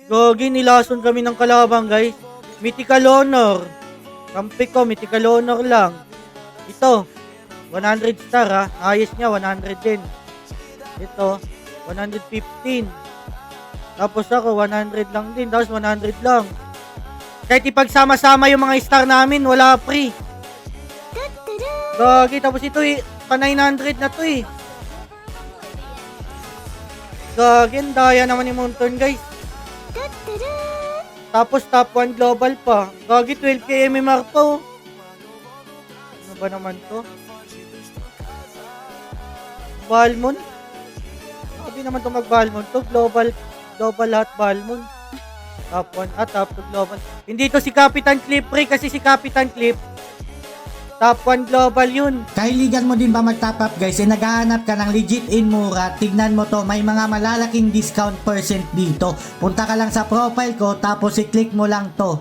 Gogi, nilason kami ng kalaban, guys. Mythical Honor. Kampi ko, Mythical Honor lang. Ito, 100 star ha. Ayos niya, 100 din. Ito, 115. Tapos ako, 100 lang din. Tapos 100 lang. Kahit ipagsama-sama yung mga star namin, wala free. Gogi, tapos ito pa 900 na to eh. Gogi, ang daya naman yung Mountain, guys. Tapos top 1 global pa. Gogi, 12k MMR pa oh. Ano ba naman to? Balmon? Sabi naman to mag-Balmon to. Global lahat Balmon. Top 1 top 2 global. Hindi to si Kapitan Clip Ray kasi si Kapitan Clip top 1 global yun. Kahiligan mo din ba mag-top up guys? Naghahanap ka ng legit in mura, tignan mo to, may mga malalaking discount percent dito. Punta ka lang sa profile ko tapos i-click mo lang to.